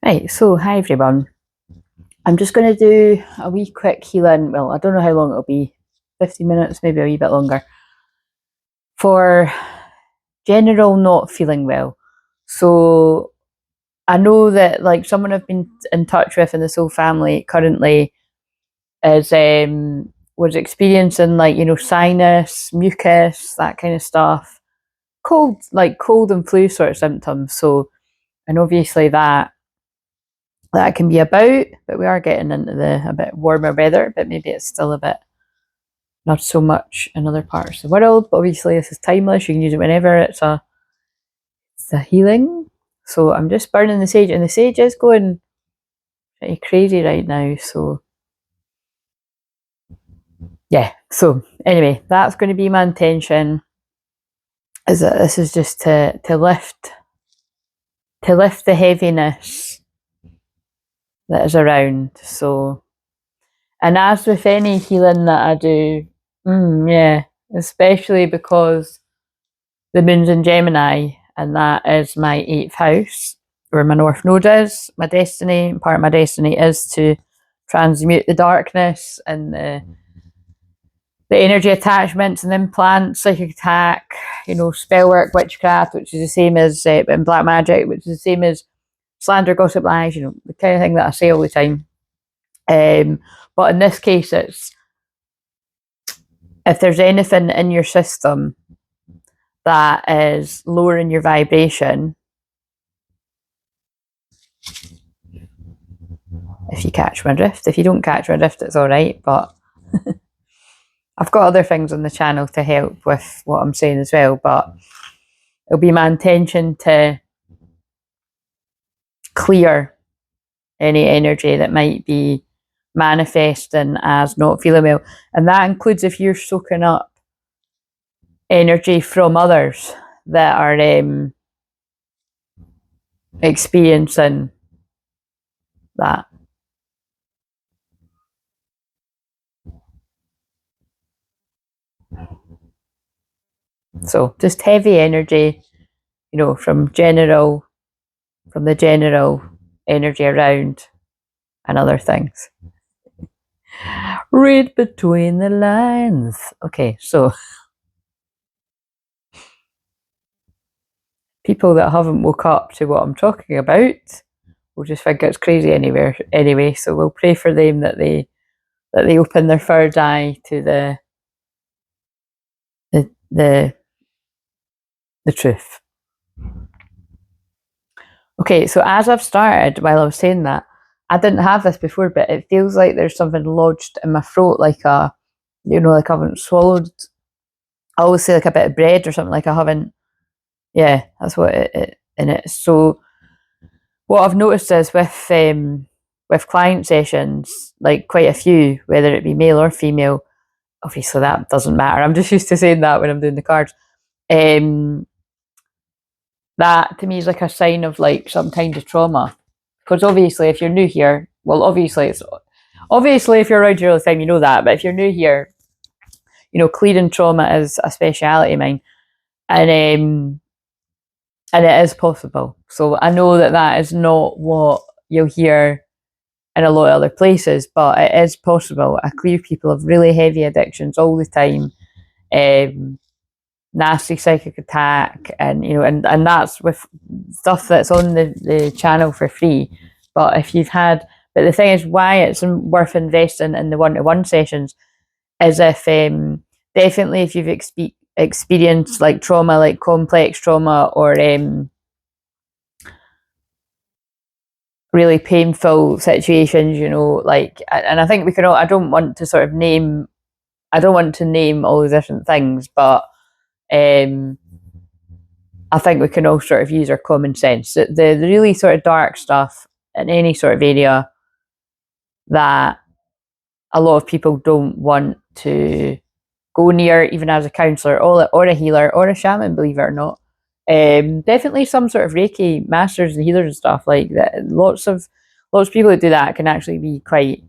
Right, so hi everyone. I'm just going to do a wee quick healing. Well, I don't know how long it'll be, 50 minutes, maybe a wee bit longer, for general not feeling well. So I know that like someone I've been in touch with in the soul family currently is was experiencing like, you know, sinus, mucus, that kind of stuff, cold and flu sort of symptoms. So, and obviously that can be about, but we are getting into the a bit warmer weather, but maybe it's still a bit not so much in other parts of the world. But obviously this is timeless, you can use it whenever. It's a healing. So I'm just burning the sage, and the sage is going pretty crazy right now. So yeah, so anyway, that's going to be my intention, is that this is just to lift the heaviness that is around. So, and as with any healing that I do, yeah, especially because the moon's in Gemini, and that is my 8th house, where my North Node is. My destiny, part of my destiny, is to transmute the darkness and the energy attachments and implants, psychic attack, you know, spell work, witchcraft, which is the same as and black magic, which is the same as slander, gossip, lies, you know, the kind of thing that I say all the time. But in this case, it's if there's anything in your system that is lowering your vibration, if you catch my drift. If you don't catch my drift, it's all right, but I've got other things on the channel to help with what I'm saying as well, but it'll be my intention to clear any energy that might be manifesting as not feeling well. And that includes if you're soaking up energy from others that are experiencing that. So just heavy energy, you know, from the general energy around and other things. Read between the lines. Okay, so people that haven't woke up to what I'm talking about will just think it's crazy anyway. So we'll pray for them that they open their third eye to the truth. Okay, so as I've started, while I was saying that, I didn't have this before, but it feels like there's something lodged in my throat, like a, you know, like I haven't swallowed. I always say like a bit of bread or something, like I haven't. Yeah, that's what it in it. So what I've noticed is with client sessions, like quite a few, whether it be male or female, obviously that doesn't matter. I'm just used to saying that when I'm doing the cards. That to me is like a sign of like some kind of trauma. Because obviously if you're new here, well obviously if you're around here all the time you know that, but if you're new here, you know, clearing trauma is a speciality of mine. And it is possible. So I know that is not what you'll hear in a lot of other places, but it is possible. I clear people of really heavy addictions all the time, nasty psychic attack, and you know, and that's with stuff that's on the channel for free. But if you've had, but the thing is, why it's worth investing in the one-to-one sessions is if definitely if you've experienced like trauma, like complex trauma, or really painful situations, you know, like, and I think we can all, I don't want to name all the different things, but I think we can all sort of use our common sense. The really sort of dark stuff in any sort of area that a lot of people don't want to go near, even as a counsellor or a healer or a shaman, believe it or not. Definitely some sort of Reiki masters and healers and stuff like that. Lots of people who do that can actually be quite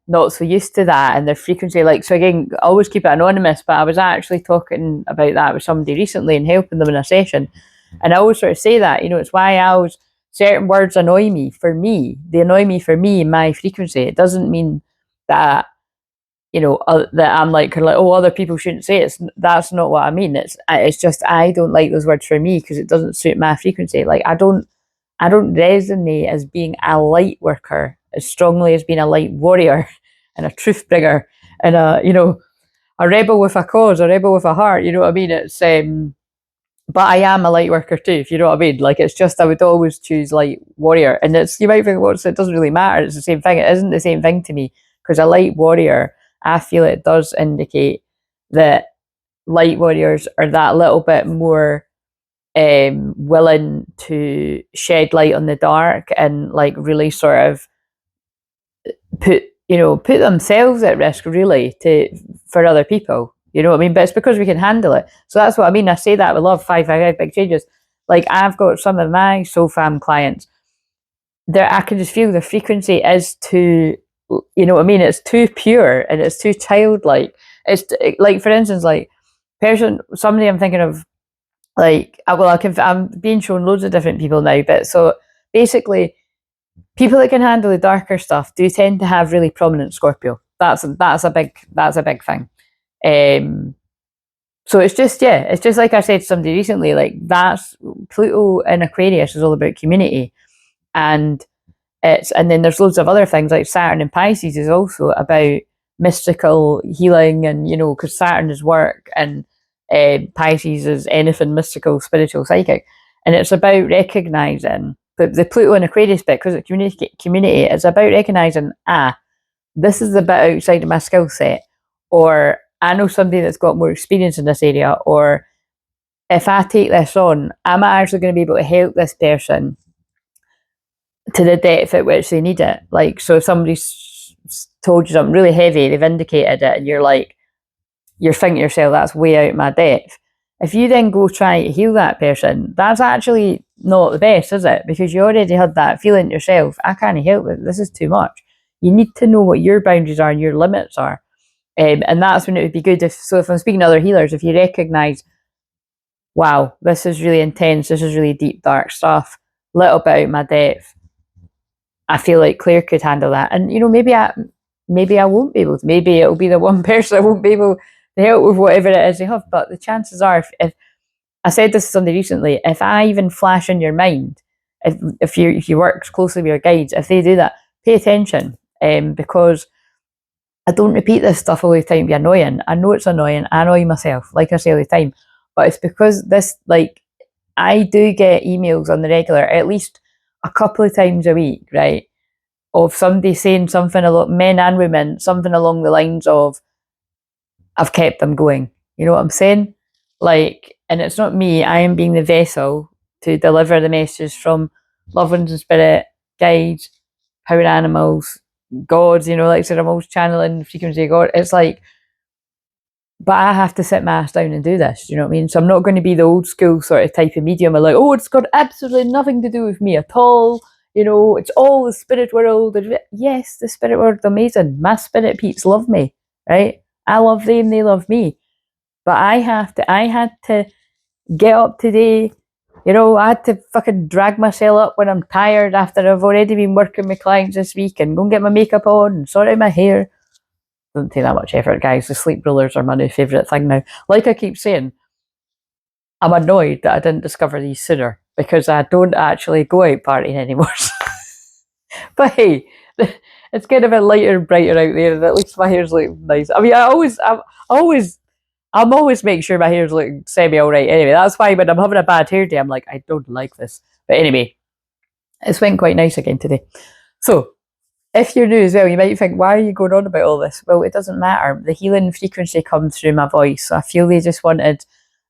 not so used to that and their frequency. Like, so again, always keep it anonymous, but I was actually talking about that with somebody recently and helping them in a session, And I always sort of say that, you know, it's why I always, certain words annoy me for me. They annoy me for me in my frequency. It doesn't mean that, you know, that I'm like, oh, other people shouldn't say it. That's not what I mean. It's just I don't like those words for me because it doesn't suit my frequency. Like I don't resonate as being a light worker as strongly as being a light warrior and a truth bringer and a, you know, a rebel with a cause, a rebel with a heart. You know what I mean? It's but I am a light worker too, if you know what I mean. Like it's just I would always choose light warrior, and it's, you might think, well, it doesn't really matter. It's the same thing. It isn't the same thing to me because a light warrior, I feel it does indicate that light warriors are that little bit more willing to shed light on the dark and like really sort of put themselves at risk really for other people. You know what I mean? But it's because we can handle it. So that's what I mean. I say that with love. 555 big changes. Like I've got some of my soul fam clients. I can just feel the frequency is too, you know what I mean? It's too pure and it's too childlike. It's like, for instance, like somebody I'm thinking of, like, I'm being shown loads of different people now, but so basically, people that can handle the darker stuff do tend to have really prominent Scorpio. That's a big thing. So it's just like I said to somebody recently, like that's Pluto in Aquarius is all about community, and then there's loads of other things like Saturn in Pisces is also about mystical healing, and you know, because Saturn is work and Pisces is anything mystical, spiritual, psychic, and it's about recognizing the Pluto in Aquarius bit, because it's community. It's about recognizing, this is the bit outside of my skill set, or I know somebody that's got more experience in this area, or if I take this on, I'm actually going to be able to help this person to the depth at which they need it. Like, so if somebody's told you something really heavy, they've indicated it, and you're thinking to yourself, that's way out my depth. If you then go try to heal that person, that's actually not the best, is it? Because you already had that feeling yourself, I can't help it, this is too much. You need to know what your boundaries are and your limits are. And that's when it would be good if I'm speaking to other healers, if you recognise, wow, this is really intense, this is really deep, dark stuff, little bit out my depth, I feel like Claire could handle that. And, you know, maybe I won't be able to. Maybe it'll be the one person I won't be able to help with whatever it is they have. But the chances are, if I said this to somebody recently, if I even flash in your mind, if you work closely with your guides, if they do that, pay attention, because I don't repeat this stuff all the time to be annoying. I know it's annoying. I annoy myself, like I say all the time. But it's because this, like, I do get emails on the regular, at least a couple of times a week, right, of somebody saying something, men and women, something along the lines of, I've kept them going. You know what I'm saying? Like, and it's not me, I am being the vessel to deliver the messages from loved ones and spirit, guides, power animals, gods, you know, like I said, I'm always channeling the frequency of God. It's like, but I have to sit my ass down and do this, you know what I mean? So I'm not going to be the old school sort of type of medium of like, oh, it's got absolutely nothing to do with me at all. You know, it's all the spirit world. Yes, the spirit world, amazing. My spirit peeps love me, right? I love them, they love me. But I had to get up today, you know, I had to fucking drag myself up when I'm tired after I've already been working with clients this week and go and get my makeup on and sort out my hair. Doesn't take that much effort, guys. The sleep rollers are my new favourite thing now. Like I keep saying, I'm annoyed that I didn't discover these sooner because I don't actually go out partying anymore. But hey, it's kind of a lighter and brighter out there, and at least my hair's looking nice. I mean, I'm always making sure my hair's looking semi alright anyway. That's why when I'm having a bad hair day, I'm like, I don't like this. But anyway, it's went quite nice again today. So, if you're new as well, you might think, why are you going on about all this? Well, it doesn't matter. The healing frequency comes through my voice. So I feel they just wanted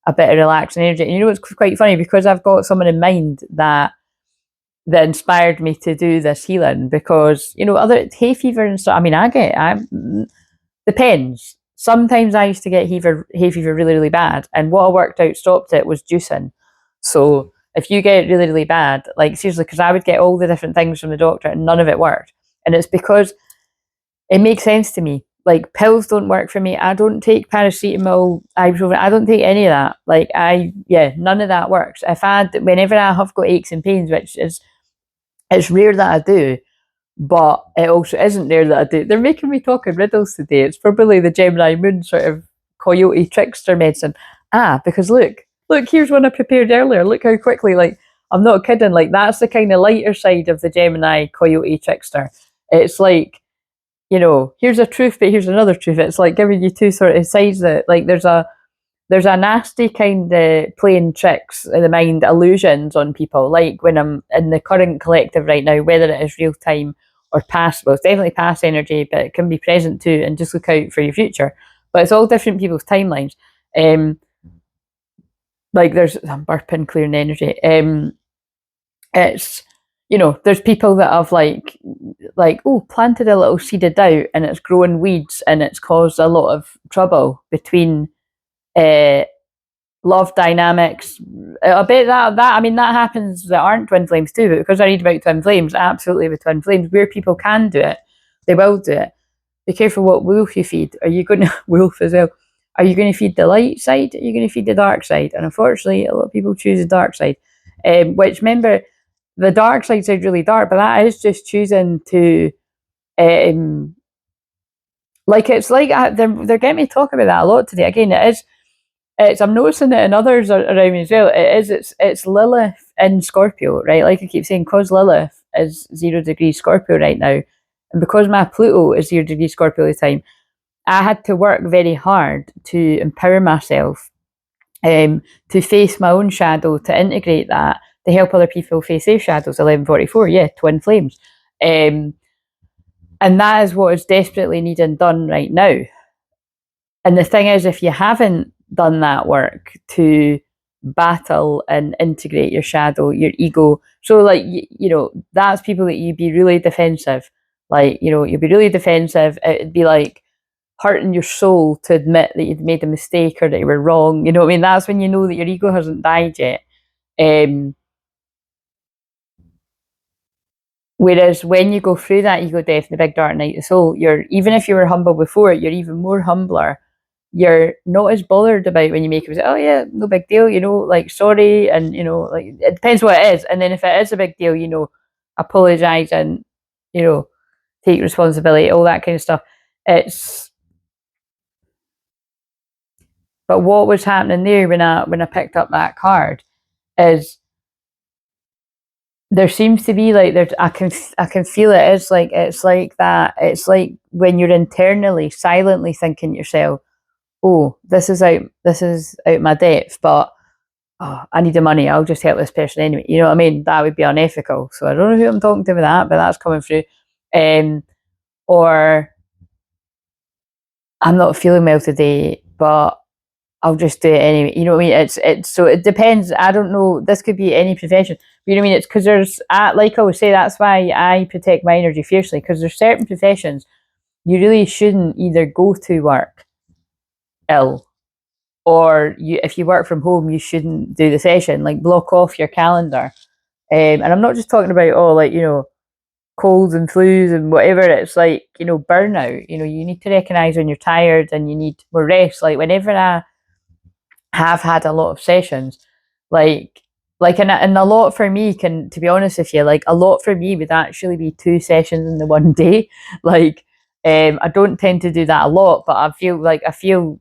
a bit of relaxing energy. And you know, it's quite funny because I've got someone in mind that inspired me to do this healing, because, you know, other hay fever and stuff, I mean, depends. Sometimes I used to get hay fever really, really bad. And what I worked out stopped it was juicing. So if you get it really, really bad, like seriously, because I would get all the different things from the doctor and none of it worked. And it's because it makes sense to me. like pills don't work for me. I don't take paracetamol, ibuprofen. I don't take any of that. Like none of that works. Whenever I have got aches and pains, which is, it's rare that I do, but it also isn't rare that I do. They're making me talk in riddles today. It's probably the Gemini Moon sort of coyote trickster medicine. Because look, here's one I prepared earlier. Look how quickly, like, I'm not kidding. Like, that's the kind of lighter side of the Gemini coyote trickster. It's like, here's a truth, but here's another truth. It's like giving you two sort of sides that, like, there's a nasty kind of playing tricks in the mind, illusions on people. Like when I'm in the current collective right now, whether it is real time or past, well, it's definitely past energy, but it can be present too, and just look out for your future. But it's all different people's timelines. Like I'm burping, clearing energy. It's, there's people that have like planted a little seed of doubt and it's growing weeds and it's caused a lot of trouble between love dynamics. I bet that I mean, that happens that aren't twin flames too, but because I read about twin flames, absolutely, with twin flames, where people can do it, they will do it. Be careful what wolf you feed. Are you going to wolf as well? Are you going to feed the light side? Are you going to feed the dark side? And unfortunately, a lot of people choose the dark side. Which, remember, the dark side sounds really dark, but that is just choosing to, like, it's like they're getting me to talk about that a lot today. Again, I'm noticing it in others around me as well. It's Lilith in Scorpio, right? Like I keep saying, because Lilith is 0 degrees Scorpio right now, and because my Pluto is 0 degrees Scorpio all the time, I had to work very hard to empower myself, to face my own shadow, to integrate that, to help other people face their shadows. 1144, yeah, twin flames. And that is what is desperately needing done right now. And the thing is, if you haven't done that work to battle and integrate your shadow, your ego, so like, that's people that you'd be really defensive. Like, you'd be really defensive. It'd be like hurting your soul to admit that you'd made a mistake or that you were wrong. You know what I mean? That's when you know that your ego hasn't died yet. Whereas when you go through that ego death in the big dark night of the soul, even if you were humble before, you're even more humbler. You're not as bothered about when you make it. Oh yeah, no big deal, like sorry, and like it depends what it is. And then if it is a big deal, apologize and take responsibility, all that kind of stuff. But what was happening there when I picked up that card is there seems to be like I can feel it. It's like that. It's like when you're internally silently thinking to yourself, oh, this is out my depth, but I need the money. I'll just help this person anyway. You know what I mean? That would be unethical. So I don't know who I'm talking to with that, but that's coming through. Or I'm not feeling well today, but I'll just do it anyway. You know what I mean? It's so it depends. I don't know. This could be any profession. But you know what I mean? It's because like I always say, that's why I protect my energy fiercely, because there's certain professions you really shouldn't either go to work ill, or if you work from home, you shouldn't do the session. Like, block off your calendar. And I'm not just talking about colds and flus and whatever. It's like burnout. You need to recognize when you're tired and you need more rest. Like whenever I have had a lot of sessions, and a lot for me can, to be honest with you, like a lot for me would actually be 2 sessions in the one day. Like, I don't tend to do that a lot, but I feel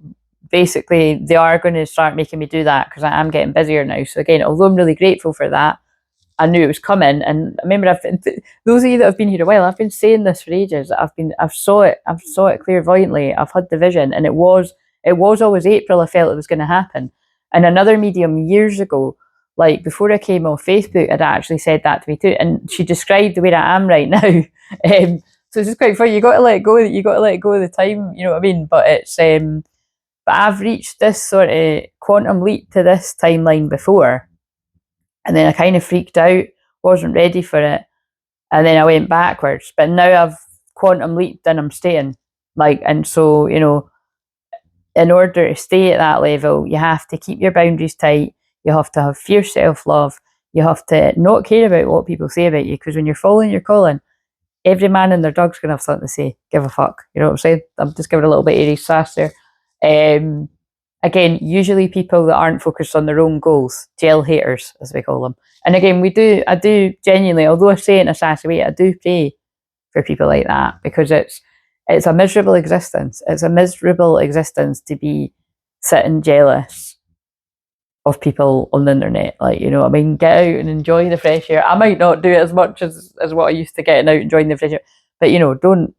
basically they are going to start making me do that because I am getting busier now. So again, although I'm really grateful for that, I knew it was coming. And I remember, those of you that have been here a while, I've been saying this for ages. I've saw it clairvoyantly. I've had the vision, and it was always April. I felt it was going to happen. And another medium years ago, like before I came off Facebook, had actually said that to me too. And she described the way I am right now. So it's just quite funny. You got to let go. You got to let go of the time. You know what I mean? But it's but I've reached this sort of quantum leap to this timeline before. And then I kind of freaked out, wasn't ready for it. And then I went backwards. But now I've quantum leaped and I'm staying. And so, in order to stay at that level, you have to keep your boundaries tight. You have to have fierce self-love. You have to not care about what people say about you, because when you're following your calling, every man and their dog's going to have something to say. Give a fuck. You know what I'm saying? I'm just giving a little bit of airy sass there. Again, usually people that aren't focused on their own goals, gel haters, as we call them. And again, I do genuinely, although I say it in a sassy way, I do pray for people like that, because it's a miserable existence. It's a miserable existence to be sitting jealous of people on the internet. Like, you know, I mean, get out and enjoy the fresh air. I might not do it as much as what I used to, getting out enjoying the fresh air, but you know, don't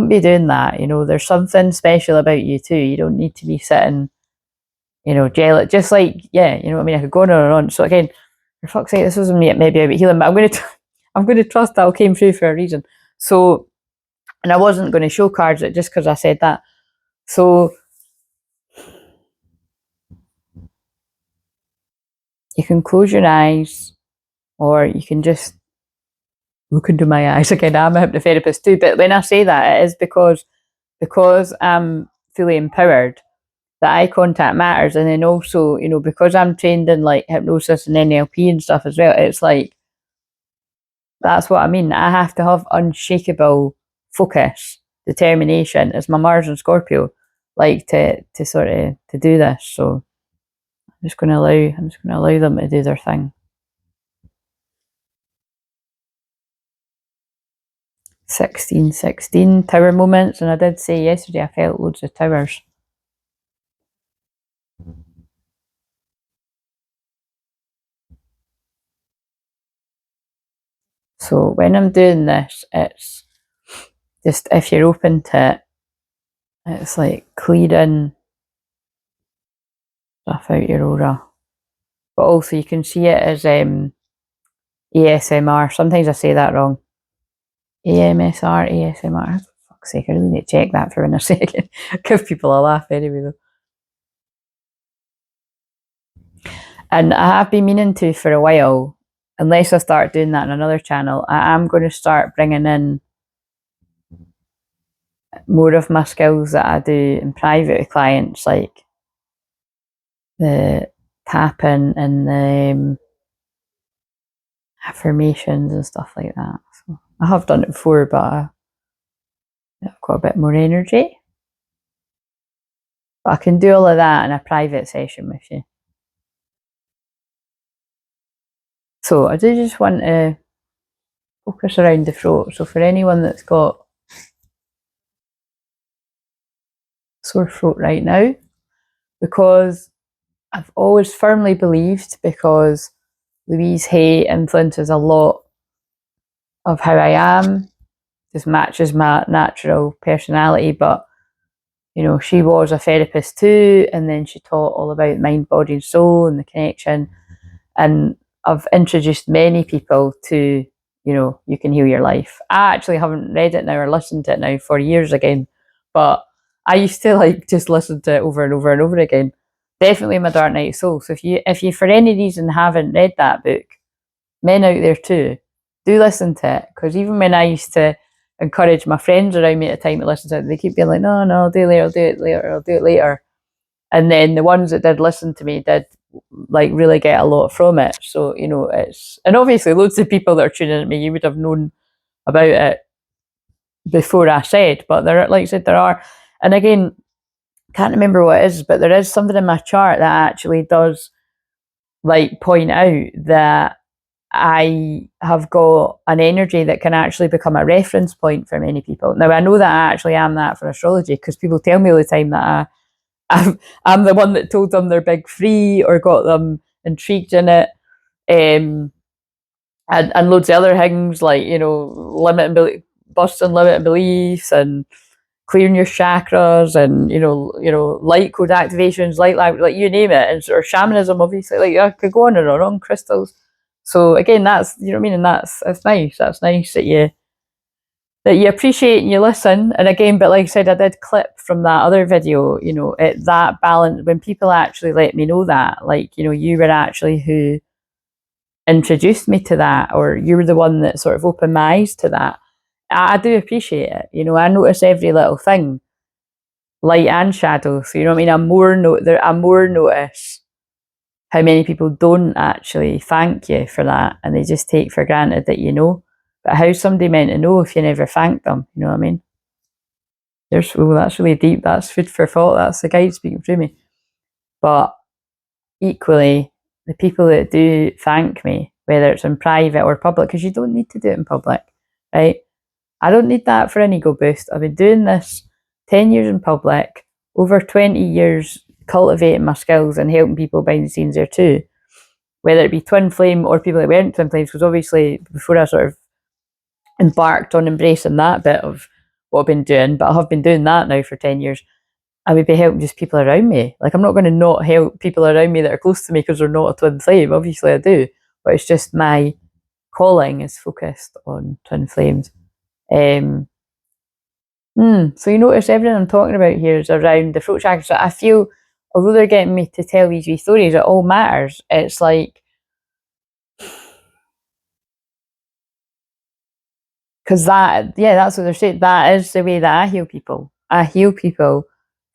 be doing that. You know, there's something special about you too. You don't need to be sitting, you know, jealous. Just like, yeah, you know what I mean? I could go on and on. So again, for fuck's sake, this wasn't maybe about healing, but I'm going to trust that all came through for a reason. So, and I wasn't going to show cards it just because I said that. So you can close your eyes, or you can just look into my eyes. Again, I'm a hypnotherapist too, but when I say that, it is because I'm fully empowered, that eye contact matters. And then also, you know, because I'm trained in like hypnosis and NLP and stuff as well, it's like, that's what I mean. I have to have unshakable focus, determination, as my Mars and Scorpio, like to sort of to do this. So I'm just going to allow them to do their thing. 1616 tower moments, and I did say yesterday I felt loads of towers. So when I'm doing this, it's just, if you're open to it, it's like clearing stuff out your aura. But also you can see it as ASMR. Sometimes I say that wrong. AMSR, ASMR. For fuck's sake, I really need to check that for in a second. Give people a laugh anyway though. And I have been meaning to for a while, unless I start doing that on another channel. I am going to start bringing in more of my skills that I do in private with clients, like the tapping and the affirmations and stuff like that. So I have done it before, but I've got a bit more energy. But I can do all of that in a private session with you. So I do just want to focus around the throat. So for anyone that's got sore throat right now, because I've always firmly believed, because Louise Hay influences a lot of how I am, just matches my natural personality, but you know, she was a therapist too, and then she taught all about mind, body and soul and the connection. And I've introduced many people to, you know, you can heal your life. I actually haven't read it now or listened to it now for years again, but I used to like just listen to it over and over and over again. Definitely My Dark Night of Soul. So if you for any reason haven't read that book, men out there too, do listen to it. Because even when I used to encourage my friends around me at the time to listen to it, they keep being like, no, I'll do it later, I'll do it later. And then the ones that did listen to me did like really get a lot from it. So, you know, it's, and obviously loads of people that are tuning at me, you would have known about it before I said, but there, like I said, there are, and again, can't remember what it is, but there is something in my chart that actually does like point out that I have got an energy that can actually become a reference point for many people. Now, I know that I actually am that for astrology, because people tell me all the time that I'm the one that told them they're big three or got them intrigued in it. And loads of other things, like, you know, busting limiting beliefs and clearing your chakras, and you know, light code activations, like you name it, and or shamanism, obviously. Like I could go on and on, crystals. So again, that's, you know what I mean, and that's nice. That's nice that you appreciate and you listen. And again, but like I said, I did clip from that other video, you know, that balance, when people actually let me know that, like, you know, you were actually who introduced me to that, or you were the one that sort of opened my eyes to that. I do appreciate it. You know, I notice every little thing, light and shadow. So you know what I mean? I more notice how many people don't actually thank you for that, and they just take for granted that you know. But how's somebody meant to know if you never thank them? You know what I mean? That's really deep. That's food for thought. That's the guide speaking through me. But equally, the people that do thank me, whether it's in private or public, because you don't need to do it in public, right? I don't need that for an ego boost. I've been doing this 10 years in public, over 20 years cultivating my skills and helping people behind the scenes there too. Whether it be Twinflame or people that weren't Twinflames, because obviously before I sort of embarked on embracing that bit of what I've been doing, but I have been doing that now for 10 years, I would be helping just people around me. Like, I'm not going to not help people around me that are close to me because they're not a twin flame. Obviously I do, but it's just my calling is focused on twin flames. So you notice everything I'm talking about here is around the throat chakra. So I feel, although they're getting me to tell these wee stories, it all matters. It's like, because that's what they're saying. That is the way that I heal people. I heal people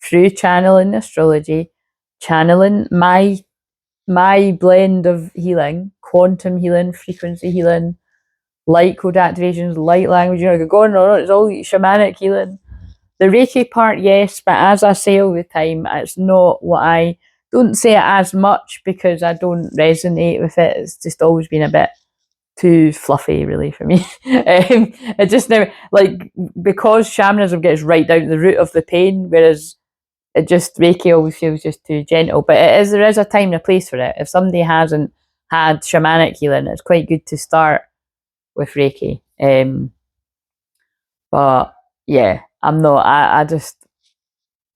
through channeling astrology, channeling my blend of healing, quantum healing, frequency healing, light code activations, light language. You know, I could go on and on. It's all shamanic healing. The Reiki part, yes, but as I say all the time, it's not what I don't say it as much because I don't resonate with it. It's just always been a bit too fluffy, really, for me. It just never, like, because shamanism gets right down to the root of the pain, whereas it just, Reiki always feels just too gentle. But there is a time and a place for it. If somebody hasn't had shamanic healing, it's quite good to start with Reiki. But yeah, I'm not, I just,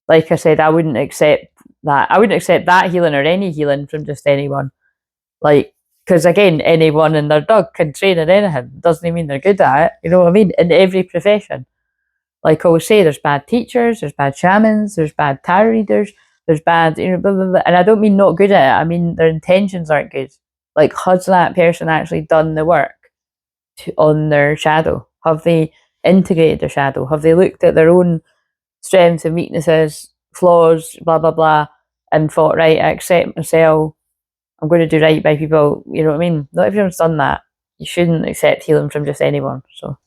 like I said, I wouldn't accept that. I wouldn't accept that healing or any healing from just anyone. Like, because again, anyone and their dog can train in anything. Doesn't mean they're good at it. You know what I mean? In every profession. Like I always say, there's bad teachers, there's bad shamans, there's bad tarot readers, there's bad, you know, blah, blah, blah. And I don't mean not good at it. I mean their intentions aren't good. Like, has that person actually done the work on their shadow? Have they integrated their shadow? Have they looked at their own strengths and weaknesses, flaws, blah, blah, blah, and thought, right, I accept myself, I'm going to do right by people, you know what I mean? Not everyone's done that. You shouldn't accept healing from just anyone. So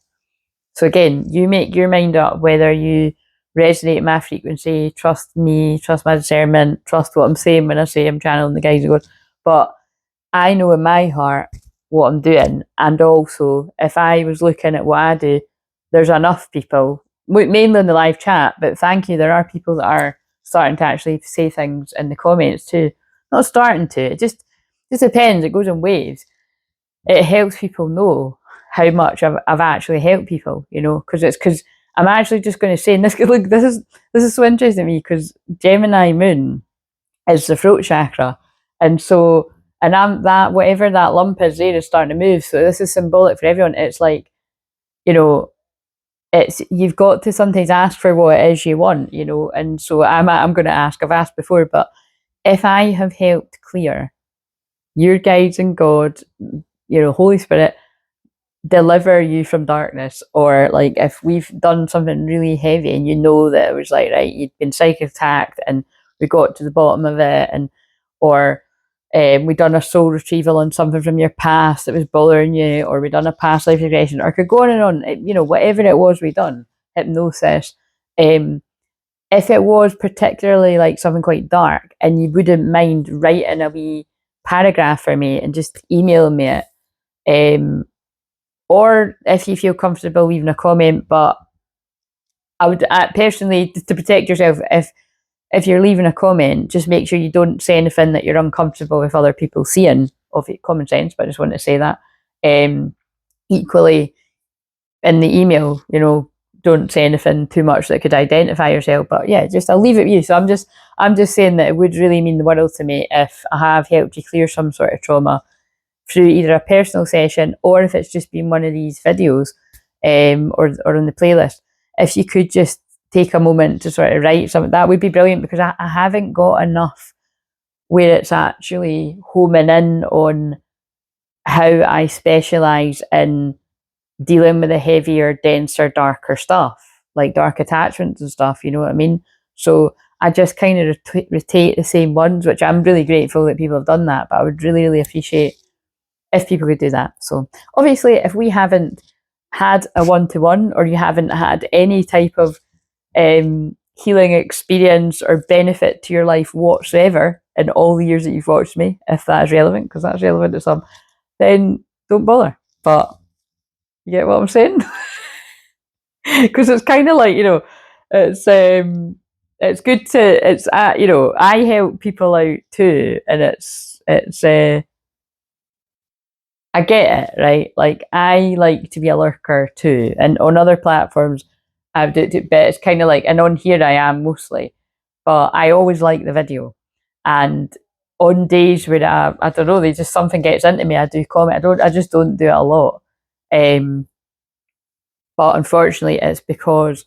again, you make your mind up whether you resonate my frequency, trust me, trust my discernment, trust what I'm saying when I say I'm channeling the guys who go. But I know in my heart what I'm doing, and also if I was looking at what I do, there's enough people, mainly in the live chat, but thank you, there are people that are starting to actually say things in the comments too. Not starting to, it just depends, it goes in waves. It helps people know how much I've actually helped people, you know, because I'm actually just going to say, and this, look, this is so interesting to me, because Gemini moon is the throat chakra, and so, and I'm that, whatever that lump is there is starting to move. So this is symbolic for everyone. It's like, you know, it's, you've got to sometimes ask for what it is you want, you know. And so I'm going to ask. I've asked before, but if I have helped clear your guides and God, you know, Holy Spirit, deliver you from darkness, or like if we've done something really heavy and you know that it was like, right, you'd been psychic attacked and we got to the bottom of it, and or we done a soul retrieval on something from your past that was bothering you, or we done a past life regression, or could go on and on, you know, whatever it was we done, hypnosis, if it was particularly like something quite dark and you wouldn't mind writing a wee paragraph for me and just emailing me it, or if you feel comfortable leaving a comment, but I would personally, to protect yourself, if you're leaving a comment, just make sure you don't say anything that you're uncomfortable with other people seeing, of common sense, but I just want to say that. Equally, in the email, you know, don't say anything too much that could identify yourself, but yeah, just, I'll leave it with you. So I'm just saying that it would really mean the world to me if I have helped you clear some sort of trauma through either a personal session, or if it's just been one of these videos, or on the playlist. If you could just take a moment to sort of write something, that would be brilliant, because I haven't got enough where it's actually homing in on how I specialise in dealing with the heavier, denser, darker stuff, like dark attachments and stuff, you know what I mean? So I just kind of rotate the same ones, which I'm really grateful that people have done that, but I would really, really appreciate if people could do that. So obviously, if we haven't had a one-to-one, or you haven't had any type of healing experience or benefit to your life whatsoever in all the years that you've watched me, if that is relevant, because that's relevant to some, then don't bother. But you get what I'm saying? Because it's kind of like, it's good to, I help people out too, and it's I get it, right? Like, I like to be a lurker too, and on other platforms I've do it, but it's kind of like, and on here I am mostly, but I always like the video, and on days where I don't know, they just, something gets into me, I do comment. I just don't do it a lot, but unfortunately it's because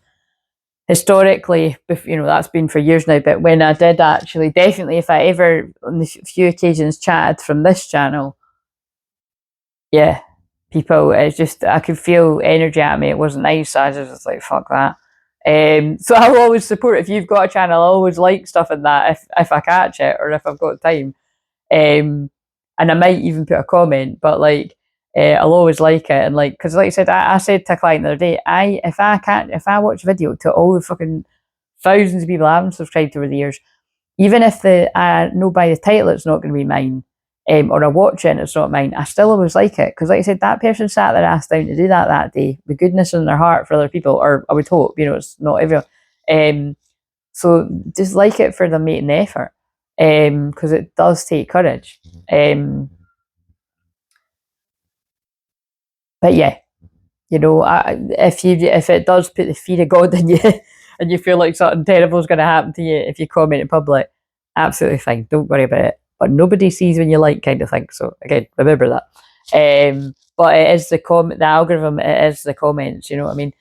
historically, that's been for years now, but when I did actually, definitely, if I ever on the few occasions chatted from this channel, yeah, people, it's just, I could feel energy at me. It wasn't nice. So I was just like, fuck that. So I'll always support, if you've got a channel, I'll always like stuff in that if I catch it or if I've got time. And I might even put a comment, but like, I'll always like it. And like, because like I said, I said to a client the other day, if I watch a video to all the fucking thousands of people I haven't subscribed to over the years, even if I know by the title it's not going to be mine, or I watch it and it's not mine, I still always like it, because like I said, that person sat their ass down to do that day with goodness in their heart for other people, or I would hope, it's not everyone. So just like it for them making the effort, because it does take courage. But yeah, if it does put the fear of God in you and you feel like something terrible is going to happen to you if you comment in public, absolutely fine. Don't worry about it. But nobody sees when you like, kind of thing. So again, remember that. But it is the algorithm. It is the comments. You know what I mean?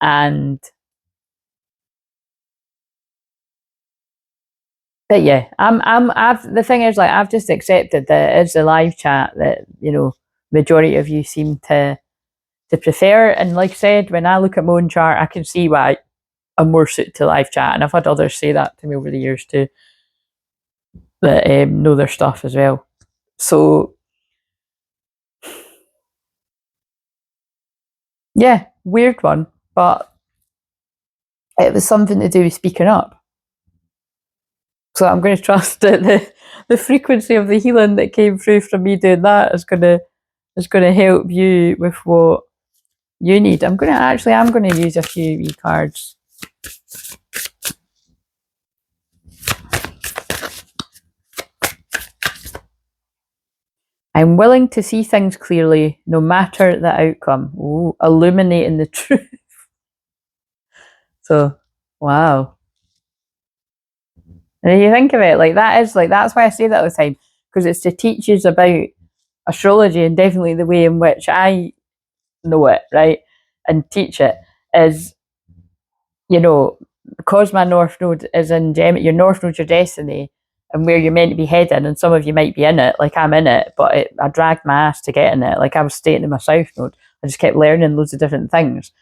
And but yeah, the thing is, like, I've just accepted that it's the live chat that majority of you seem to prefer. And like I said, when I look at my own chart, I can see why I'm more suited to live chat, and I've had others say that to me over the years too, that know their stuff as well. So yeah, weird one, but it was something to do with speaking up. So I'm going to trust that the frequency of the healing that came through from me doing that is going to help you with what you need. I'm going to use a few wee cards. I'm willing to see things clearly, no matter the outcome. Ooh, illuminating the truth. So, wow. And if you think of it, that's why I say that all the time, because it's to teach you about astrology, and definitely the way in which I know it, right, and teach it is, because my north node is in Gemini, your north node's your destiny and where you're meant to be heading, and some of you might be in it, like I'm in it, but I dragged my ass to get in it. Like, I was staying in my south node, I just kept learning loads of different things.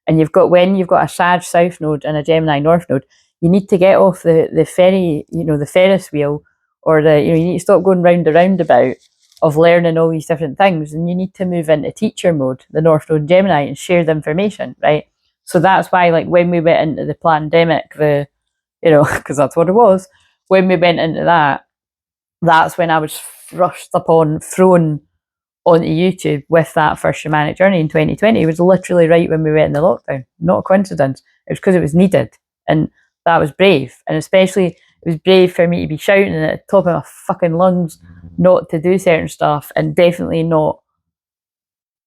And when you've got a Sag south node and a Gemini north node, you need to get off the ferry, the Ferris wheel, or you need to stop going round the roundabout of learning all these different things, and you need to move into teacher mode, the north node Gemini, and share the information, right? So that's why, like, when we went into the pandemic, because that's what it was, when we went into that, that's when I was thrown onto YouTube with that first shamanic journey in 2020. It was literally right when we went in the lockdown. Not a coincidence. It was because it was needed. And that was brave. And especially, it was brave for me to be shouting at the top of my fucking lungs not to do certain stuff, and definitely not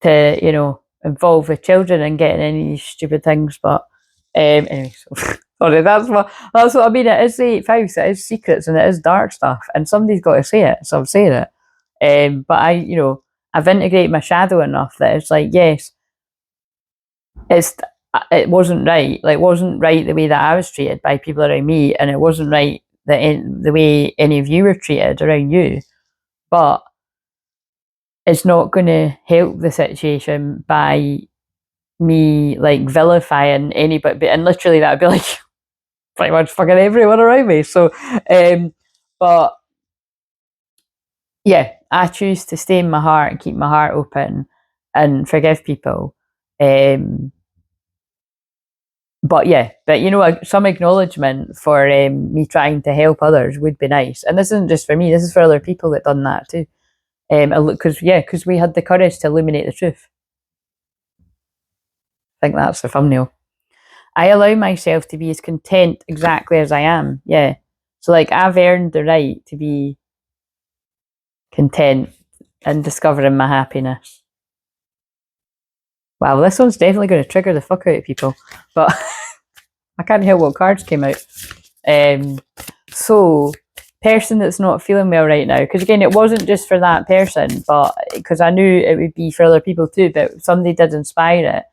to, involve with children and getting any stupid things. But anyway, so sorry, that's what I mean. It is the 8th house, it is secrets, and it is dark stuff, and somebody's got to say it, so I'm saying it. But I've integrated my shadow enough that it's like, yes, it wasn't right. Like, it wasn't right the way that I was treated by people around me, and it wasn't right the way any of you were treated around you. But it's not going to help the situation by me, like, vilifying anybody, and literally that would be like pretty much fucking everyone around me. So, but yeah, I choose to stay in my heart and keep my heart open, and forgive people. But yeah, but you know, some acknowledgement for me trying to help others would be nice. And this isn't just for me, this is for other people that done that too. Because we had the courage to illuminate the truth. I think that's the thumbnail. I allow myself to be as content exactly as I am. Yeah. So like I've earned the right to be content and discovering my happiness. Wow, this one's definitely going to trigger the fuck out of people. But I can't help what cards came out. So, person that's not feeling well right now, because again, it wasn't just for that person, but because I knew it would be for other people too, but somebody did inspire it.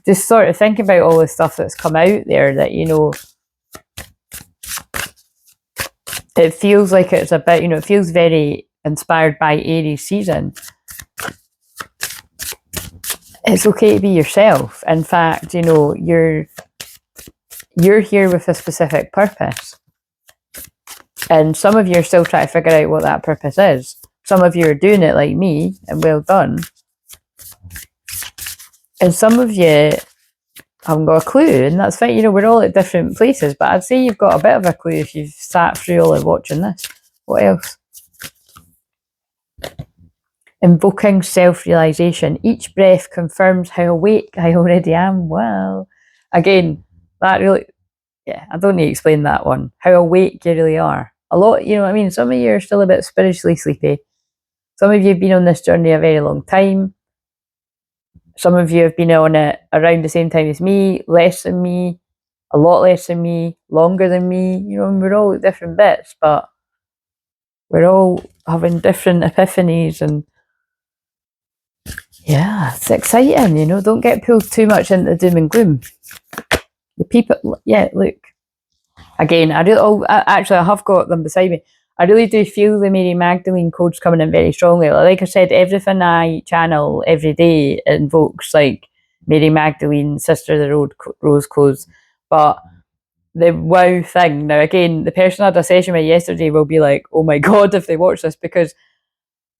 Just sort of think about all the stuff that's come out there that, you know, it feels like it's about, you know, it feels very inspired by Aries season. It's okay to be yourself. In fact, you know, you're here with a specific purpose. And some of you are still trying to figure out what that purpose is. Some of you are doing it like me, and well done. And some of you haven't got a clue, and that's fine. You know, we're all at different places, but I'd say you've got a bit of a clue if you've sat through all of watching this. What else? Invoking self-realization. Each breath confirms how awake I already am. Well, again, that really, yeah, I don't need to explain that one. How awake you really are. A lot, you know what I mean? Some of you are still a bit spiritually sleepy. Some of you have been on this journey a very long time. Some of you have been on it around the same time as me, less than me, a lot less than me, longer than me. You know, and we're all at different bits, but we're all having different epiphanies, and yeah, it's exciting, you know. Don't get pulled too much into doom and gloom. The people, yeah, look. Again, I have got them beside me. I really do feel the Mary Magdalene codes coming in very strongly. Like I said, everything I channel every day invokes like Mary Magdalene, Sister of the Rose codes. But the wow thing, now again, the person I had a session with yesterday will be like, oh my God, if they watch this, because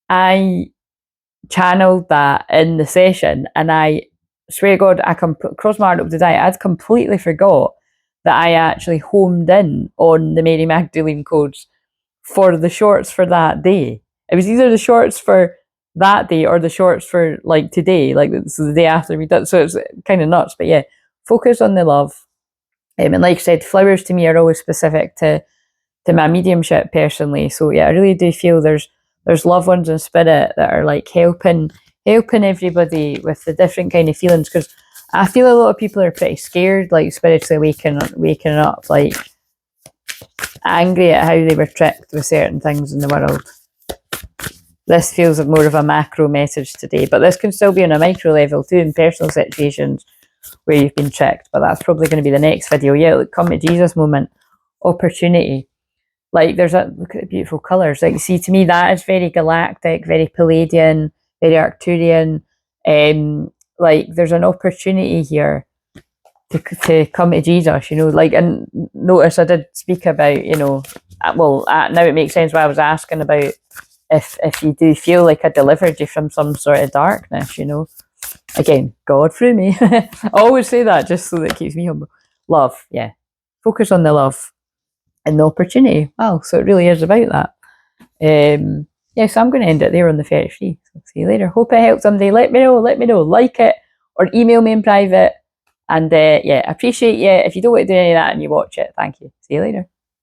I channeled that in the session, and I swear to God, I cross my heart up to die, I'd completely forgot that I actually homed in on the Mary Magdalene codes for the shorts for that day. It was either the shorts for that day or the shorts for like today, like so the day after we did. So it's kind of nuts, but yeah, focus on the love. And like I said, flowers to me are always specific to my mediumship personally. So yeah, I really do feel there's loved ones in spirit that are like helping everybody with the different kind of feelings, because I feel a lot of people are pretty scared, like spiritually waking up, like angry at how they were tricked with certain things in the world. This feels like more of a macro message today, but this can still be on a micro level too, in personal situations where you've been tricked. But that's probably going to be the next video. Yeah, look, come to Jesus moment, opportunity. Like there's look at the beautiful colours. Like see, to me that is very galactic, very Palladian, very Arcturian. Like there's an opportunity here to come to Jesus, you know, like, and notice I did speak about, you know, well, now it makes sense why I was asking about if you do feel like I delivered you from some sort of darkness, you know. Again, God through me. I always say that just so that it keeps me humble. Love, yeah. Focus on the love and the opportunity. Wow, so it really is about that. Yeah, so I'm going to end it there on the 33. So see you later. Hope it helped somebody. Let me know. Like it or email me in private. And yeah, appreciate you. If you don't want to do any of that and you watch it, thank you. See you later.